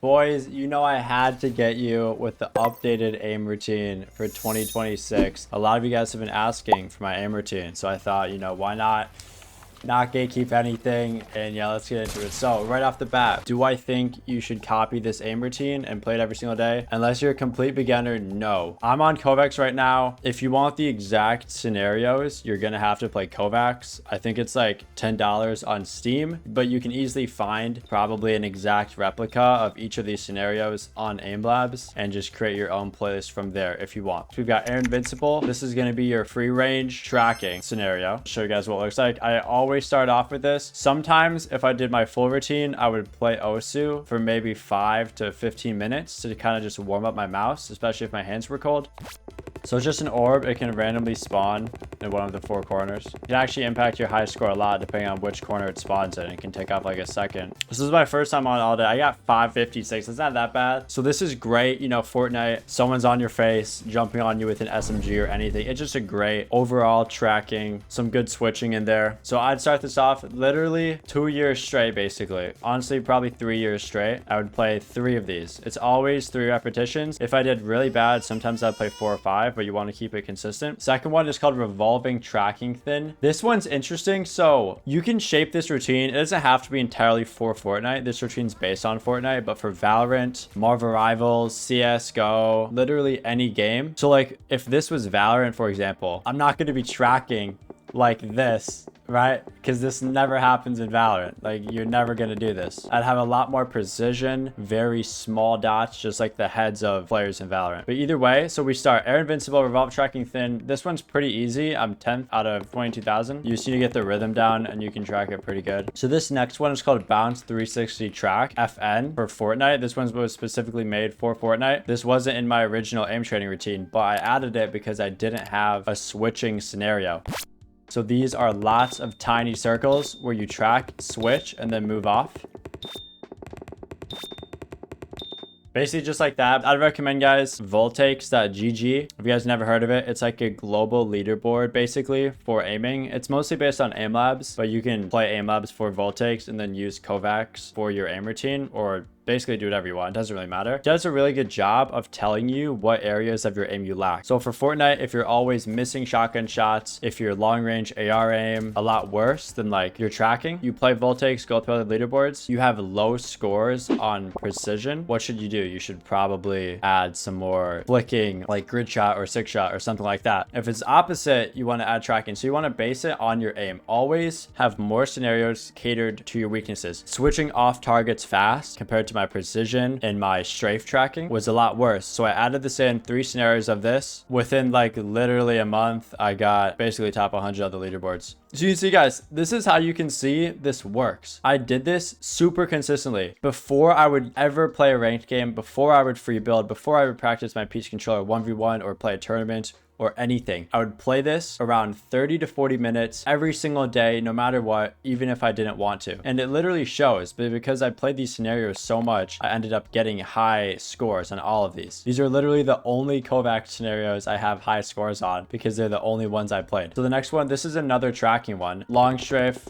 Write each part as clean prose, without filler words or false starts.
Boys, you know I had to get you with the updated aim routine for 2026. A lot of you guys have been asking for my aim routine, so I thought, why not gatekeep anything, and yeah, let's get into it. So right off the bat, do I think you should copy this aim routine and play it every single day? Unless you're a complete beginner, no. I'm on Kovacs right now. If you want the exact scenarios, you're gonna have to play Kovacs. I think it's like $10 on Steam, but you can easily find probably an exact replica of each of these scenarios on Aim Labs and just create your own playlist from there if you want. So we've got Air Invincible. This is gonna be your free range tracking scenario. I'll show you guys what it looks like. I always start off with this. Sometimes if I did my full routine, I would play Osu for maybe 5 to 15 minutes to kind of just warm up my mouse, especially if my hands were cold. So it's just an orb. It can randomly spawn in one of the 4 corners. It can actually impact your high score a lot depending on which corner it spawns in. It can take off like a second. This is my first time on all day. I got 556. It's not that bad. So this is great. Fortnite, someone's on your face, jumping on you with an SMG or anything. It's just a great overall tracking, some good switching in there. So I'd start this off literally 2 years straight, basically. Honestly, probably 3 years straight. I would play 3 of these. It's always 3 repetitions. If I did really bad, sometimes I'd play 4 or 5. But you want to keep it consistent. Second one is called revolving tracking thin. This one's interesting. So you can shape this routine. It doesn't have to be entirely for Fortnite. This routine's based on Fortnite, but for Valorant, Marvel Rivals, CSGO, literally any game. So like if this was Valorant, for example, I'm not going to be tracking like this, right? Because this never happens in Valorant. Like, you're never going to do this. I'd have a lot more precision, very small dots, just like the heads of players in Valorant. But either way, so we start Air Invincible, Revolve Tracking Thin. This one's pretty easy. I'm 10th out of 22,000. You just need to get the rhythm down and you can track it pretty good. So this next one is called Bounce 360 Track, FN, for Fortnite. This one was specifically made for Fortnite. This wasn't in my original aim training routine, but I added it because I didn't have a switching scenario. So these are lots of tiny circles where you track, switch, and then move off. Basically just like that. I'd recommend, guys, Voltaics.gg. If you guys never heard of it, it's like a global leaderboard basically for aiming. It's mostly based on Aim Labs, but you can play Aim Labs for Voltaics and then use Kovacs for your aim routine, or basically do whatever you want. It doesn't really matter. It does a really good job of telling you what areas of your aim you lack. So for Fortnite, if you're always missing shotgun shots, if your long range AR aim a lot worse than like your tracking, you play Voltaics, go through the leaderboards, you have low scores on precision. What should you do? You should probably add some more flicking, like grid shot or 6-shot or something like that. If it's opposite, you want to add tracking. So you want to base it on your aim. Always have more scenarios catered to your weaknesses. Switching off targets fast compared to my precision and my strafe tracking was a lot worse. So I added this in 3 scenarios of this. Within like literally a month, I got basically top 100 of the leaderboards. So you see, guys, this is how you can see this works. I did this super consistently. Before I would ever play a ranked game, before I would free build, before I would practice my PC controller 1v1 or play a tournament or anything, I would play this around 30 to 40 minutes every single day, no matter what, even if I didn't want to. And it literally shows, but because I played these scenarios so much, I ended up getting high scores on all of these. These are literally the only Kovacs scenarios I have high scores on because they're the only ones I played. So the next one, this is another tracking one. Long strafe.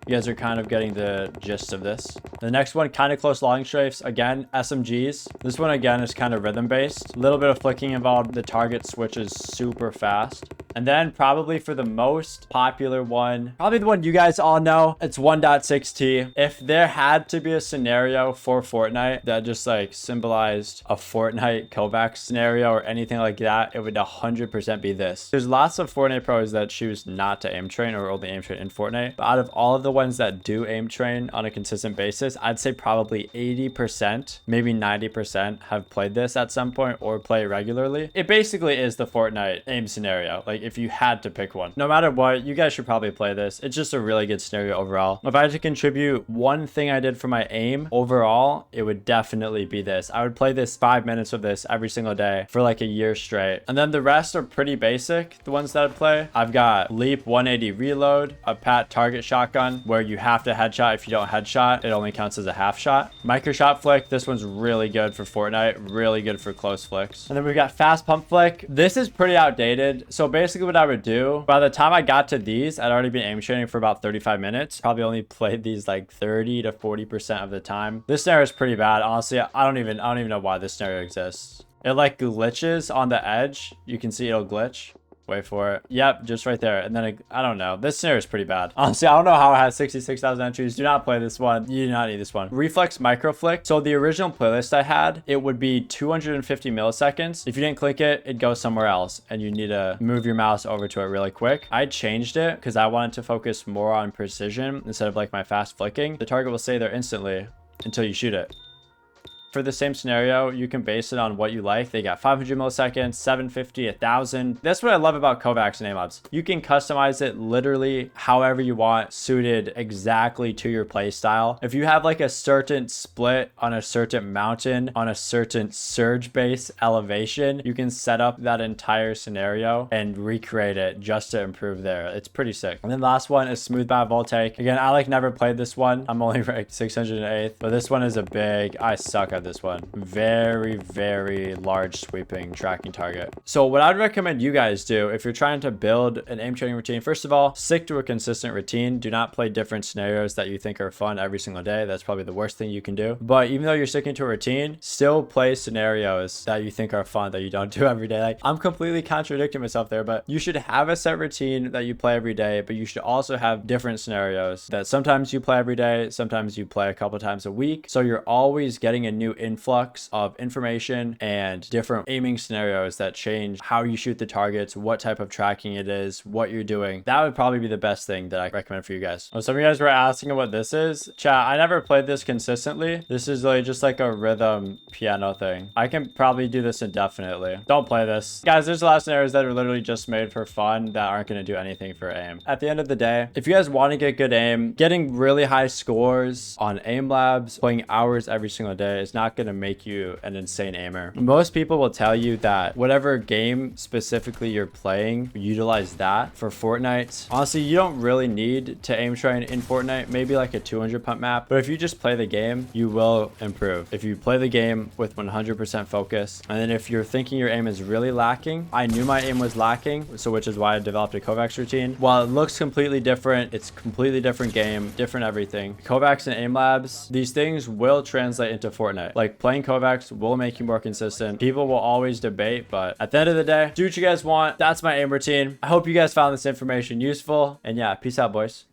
You guys are kind of getting the gist of this. The next one, kind of close long strafes. Again, SMGs. This one, again, is kind of rhythm based. A little bit of flicking involved. The target switches super fast. And then probably for the most popular one, probably the one you guys all know, it's 1.6T. If there had to be a scenario for Fortnite that just like symbolized a Fortnite Kovacs scenario or anything like that, it would 100% be this. There's lots of Fortnite pros that choose not to aim train or only aim train in Fortnite. But out of all of the ones that do aim train on a consistent basis, I'd say probably 80%, maybe 90% have played this at some point or play regularly. It basically is the Fortnite aim scenario. Like if you had to pick one, no matter what, you guys should probably play this. It's just a really good scenario overall. If I had to contribute one thing I did for my aim overall, it would definitely be this. I would play this 5 minutes of this every single day for like a year straight. And then the rest are pretty basic. The ones that I play, I've got Leap 180 reload, a Pat target shotgun, where you have to headshot. If you don't headshot, it only counts as a half shot. Micro shot flick. This one's really good for Fortnite. Really good for close flicks. And then we've got fast pump flick. This is pretty outdated. So basically what I would do, by the time I got to these, I'd already been aim training for about 35 minutes. Probably only played these like 30 to 40% of the time. This scenario is pretty bad. Honestly, I don't even know why this scenario exists. It like glitches on the edge. You can see it'll glitch. Wait for it. Yep, just right there. And then I don't know. This scenario is pretty bad. Honestly, I don't know how it has 66,000 entries. Do not play this one. You do not need this one. Reflex micro flick. So the original playlist I had, it would be 250 milliseconds. If you didn't click it, it'd go somewhere else and you need to move your mouse over to it really quick. I changed it because I wanted to focus more on precision instead of like my fast flicking. The target will stay there instantly until you shoot it. For the same scenario, you can base it on what you like. They got 500 milliseconds, 750, 1000. That's what I love about Kovacs and Aimlabs. You can customize it literally however you want, suited exactly to your play style. If you have like a certain split on a certain mountain, on a certain surge base elevation, you can set up that entire scenario and recreate it just to improve there. It's pretty sick. And then last one is smooth bat Voltaic. Again, I like never played this one. I'm only ranked 608th, but this one is a big, I suck at this one. Very, very large sweeping tracking target. So what I'd recommend you guys do if you're trying to build an aim training routine, first of all, stick to a consistent routine. Do not play different scenarios that you think are fun every single day. That's probably the worst thing you can do. But even though you're sticking to a routine, still play scenarios that you think are fun that you don't do every day. Like, I'm completely contradicting myself there, but you should have a set routine that you play every day, but you should also have different scenarios that sometimes you play every day, sometimes you play a couple times a week. So you're always getting a new influx of information and different aiming scenarios that change how you shoot the targets, what type of tracking it is, what you're doing. That would probably be the best thing that I recommend for you guys. Oh, some of you guys were asking what this is. Chat, I never played this consistently. This is really just like a rhythm piano thing. I can probably do this indefinitely. Don't play this. Guys, there's a lot of scenarios that are literally just made for fun that aren't going to do anything for aim. At the end of the day, if you guys want to get good aim, getting really high scores on aim labs, playing hours every single day is not going to make you an insane aimer. Most people will tell you that whatever game specifically you're playing, utilize that. For Fortnite, honestly, you don't really need to aim train in Fortnite, maybe like a 200 pump map, but if you just play the game, you will improve. If you play the game with 100% focus, and then if you're thinking your aim is really lacking, I knew my aim was lacking, so which is why I developed a Kovacs routine. While it looks completely different, it's completely different game, different everything. Kovacs and aim labs, these things will translate into Fortnite. Like playing Kovacs will make you more consistent. People will always debate, but at the end of the day, do what you guys want. That's my aim routine. I hope you guys found this information useful. And yeah, peace out, boys.